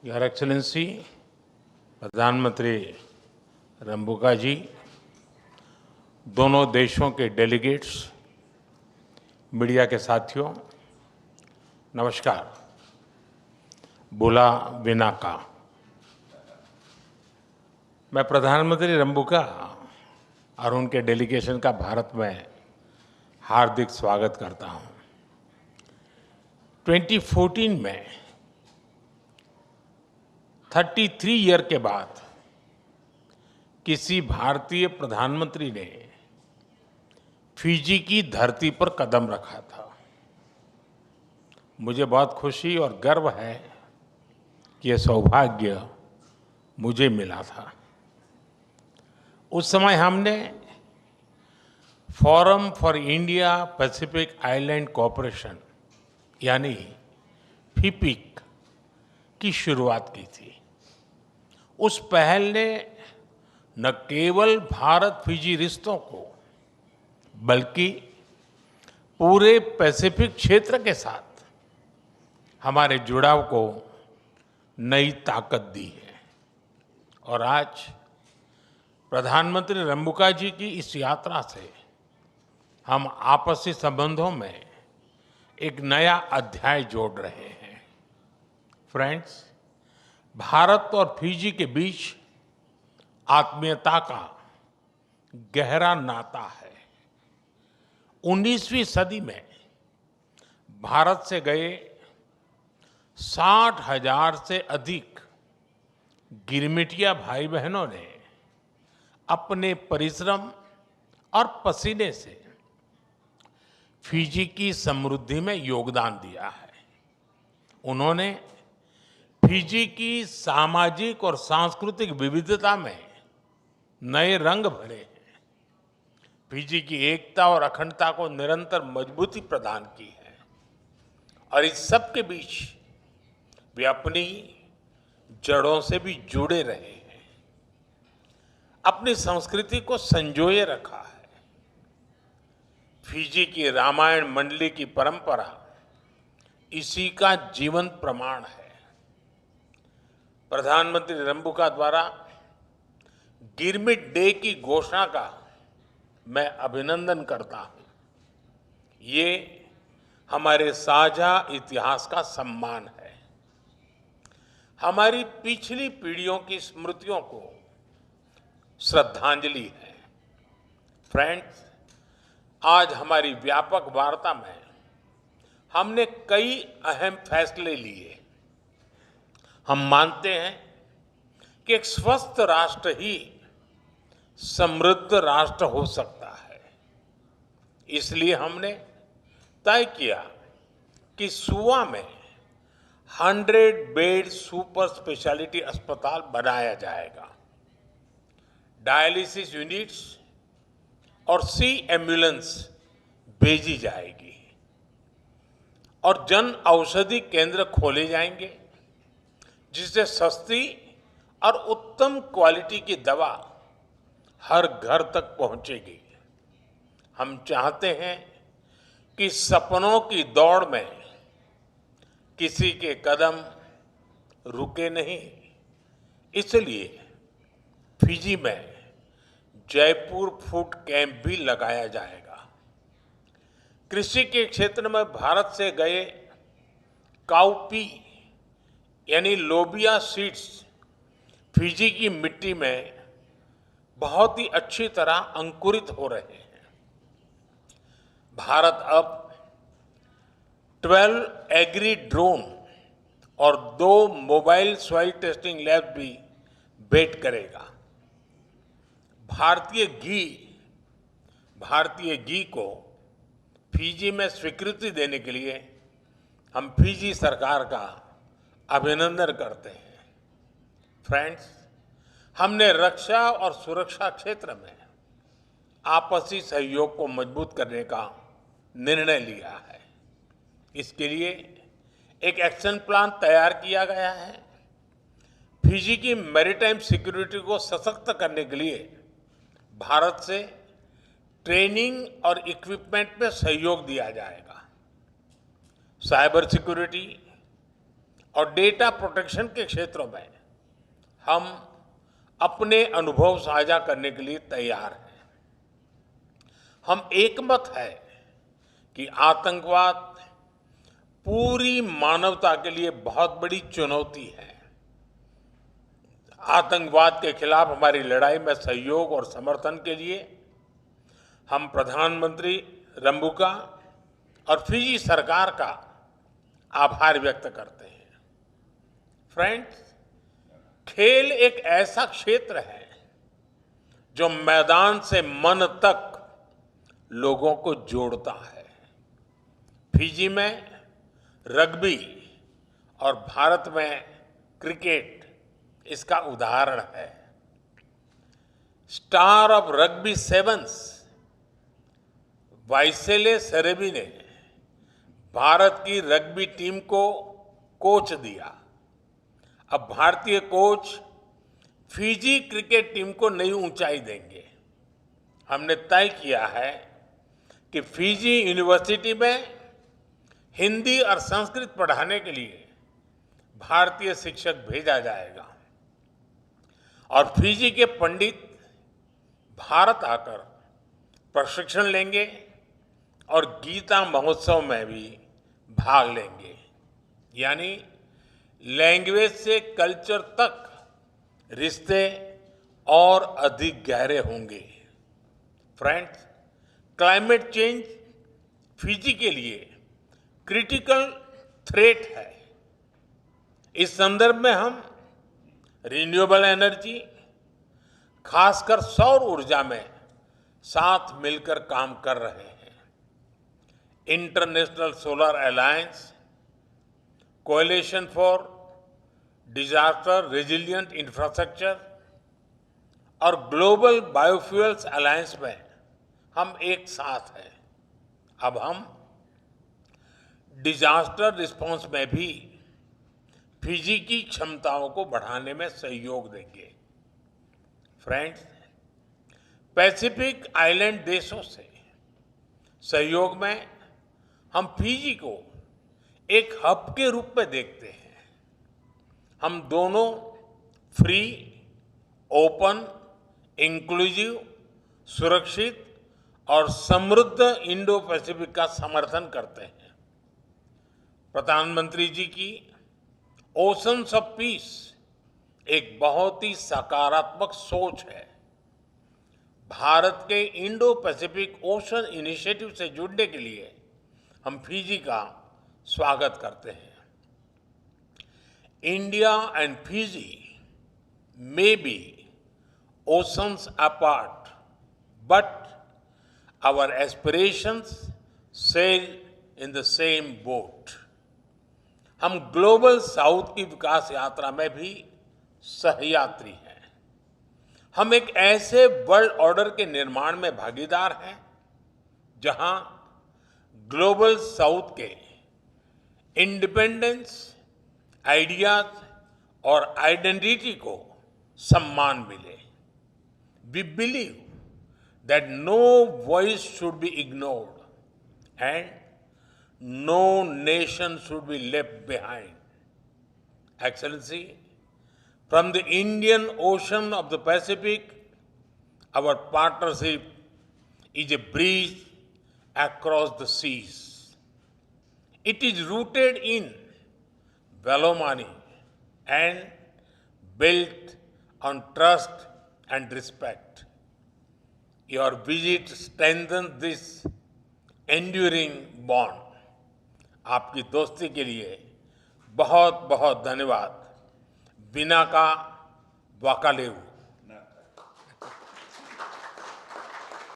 Your excellency प्रधानमंत्री रंबुका जी, दोनों देशों के डेलीगेट्स, मीडिया के साथियों, नमस्कार। बुला विनाका। मैं प्रधानमंत्री रंबुका और उनके डेलीगेशन का भारत में हार्दिक स्वागत करता हूं। 2014 में 33 ईयर के बाद किसी भारतीय प्रधानमंत्री ने फिजी की धरती पर कदम रखा था। मुझे बहुत खुशी और गर्व है कि यह सौभाग्य मुझे मिला था। उस समय हमने forum for India Pacific island cooperation यानी फिपिक की शुरुआत की थी। उस पहल ने न केवल भारत फिजी रिश्तों को बल्कि पूरे पैसिफिक क्षेत्र के साथ हमारे जुड़ाव को नई ताकत दी है। और आज प्रधानमंत्री रंबुका जी की इस यात्रा से हम आपसी संबंधों में एक नया अध्याय जोड़ रहे हैं। फ्रेंड्स, भारत और फिजी के बीच आत्मीयता का गहरा नाता है। 19वीं सदी में भारत से गए 60,000 से अधिक गिरमिटिया भाई बहनों ने अपने परिश्रम और पसीने से फिजी की समृद्धि में योगदान दिया है। उन्होंने फिजी की सामाजिक और सांस्कृतिक विविधता में नए रंग भरे हैं। फिजी की एकता और अखंडता को निरंतर मजबूती प्रदान की है। और इस सब के बीच वे अपनी जड़ों से भी जुड़े रहे हैं, अपनी संस्कृति को संजोए रखा है। फिजी की रामायण मंडली की परंपरा इसी का जीवंत प्रमाण है। प्रधानमंत्री रंबुका द्वारा गिरमिट डे की घोषणा का मैं अभिनंदन करता हूं। ये हमारे साझा इतिहास का सम्मान है, हमारी पिछली पीढ़ियों की स्मृतियों को श्रद्धांजलि है। फ्रेंड्स, आज हमारी व्यापक वार्ता में हमने कई अहम फैसले लिए। हम मानते हैं कि एक स्वस्थ राष्ट्र ही समृद्ध राष्ट्र हो सकता है। इसलिए हमने तय किया कि सुवा में 100 बेड सुपर स्पेशलिटी अस्पताल बनाया जाएगा। डायलिसिस यूनिट्स और सी एम्बुलेंस भेजी जाएगी और जन औषधि केंद्र खोले जाएंगे, जिससे सस्ती और उत्तम क्वालिटी की दवा हर घर तक पहुंचेगी। हम चाहते हैं कि सपनों की दौड़ में किसी के कदम रुके नहीं। इसलिए फिजी में जयपुर फूड कैंप भी लगाया जाएगा। कृषि के क्षेत्र में भारत से गए काउपी यानी लोबिया सीड्स फिजी की मिट्टी में बहुत ही अच्छी तरह अंकुरित हो रहे हैं। भारत अब 12 एग्री ड्रोन और 2 मोबाइल सॉइल टेस्टिंग लैब भी भेंट करेगा। भारतीय घी को फिजी में स्वीकृति देने के लिए हम फिजी सरकार का अभिनंदन करते हैं। फ्रेंड्स, हमने रक्षा और सुरक्षा क्षेत्र में आपसी सहयोग को मजबूत करने का निर्णय लिया है। इसके लिए एक एक्शन प्लान तैयार किया गया है। फिजी की मैरीटाइम सिक्योरिटी को सशक्त करने के लिए भारत से ट्रेनिंग और इक्विपमेंट में सहयोग दिया जाएगा। साइबर सिक्योरिटी और डेटा प्रोटेक्शन के क्षेत्रों में हम अपने अनुभव साझा करने के लिए तैयार हैं। हम एकमत है कि आतंकवाद पूरी मानवता के लिए बहुत बड़ी चुनौती है। आतंकवाद के खिलाफ हमारी लड़ाई में सहयोग और समर्थन के लिए हम प्रधानमंत्री रंबुका और फिजी सरकार का आभार व्यक्त करते हैं। फ्रेंड्स, खेल एक ऐसा क्षेत्र है जो मैदान से मन तक लोगों को जोड़ता है। फिजी में रग्बी और भारत में क्रिकेट इसका उदाहरण है। स्टार ऑफ रग्बी सेवन्स वाइसेले सेरेबी ने भारत की रग्बी टीम को कोच दिया। अब भारतीय कोच फिजी क्रिकेट टीम को नई ऊंचाई देंगे। हमने तय किया है कि फिजी यूनिवर्सिटी में हिंदी और संस्कृत पढ़ाने के लिए भारतीय शिक्षक भेजा जाएगा और फिजी के पंडित भारत आकर प्रशिक्षण लेंगे और गीता महोत्सव में भी भाग लेंगे। यानी लैंग्वेज से कल्चर तक रिश्ते और अधिक गहरे होंगे। फ्रेंड्स, क्लाइमेट चेंज फिजी के लिए क्रिटिकल थ्रेट है। इस संदर्भ में हम रिन्यूएबल एनर्जी, खासकर सौर ऊर्जा में साथ मिलकर काम कर रहे हैं। International solar alliance, coalition for disaster resilient infrastructure और ग्लोबल बायोफ्यूल्स अलायंस में हम एक साथ हैं। अब हम डिजास्टर रिस्पांस में भी फिजी की क्षमताओं को बढ़ाने में सहयोग देंगे। फ्रेंड्स, पैसिफिक आइलैंड देशों से सहयोग में हम फिजी को एक हब के रूप में देखते हैं। हम दोनों फ्री, ओपन, इंक्लूसिव, सुरक्षित और समृद्ध इंडो पैसिफिक का समर्थन करते हैं। प्रधानमंत्री जी की ओशंस ऑफ पीस एक बहुत ही सकारात्मक सोच है। भारत के इंडो पैसिफिक ओशन इनिशिएटिव से जुड़ने के लिए हम फिजी का स्वागत करते हैं। India and Fiji may be oceans apart, but our aspirations sail in the same boat. हम ग्लोबल साउथ की विकास यात्रा में भी सहयात्री हैं। हम एक ऐसे वर्ल्ड ऑर्डर के निर्माण में भागीदार हैं जहां ग्लोबल साउथ के इंडिपेंडेंस, आइडियाज और आइडेंटिटी को सम्मान मिले। We believe that no voice should be ignored and no nation should be left behind. Excellency, from the Indian Ocean of the Pacific, our partnership is a bridge across the seas. It is rooted in Velomani and built on trust and respect. Your visit strengthens this enduring bond. आपकी दोस्ती के लिए बहुत बहुत धन्यवाद। बिना का वाकालेव।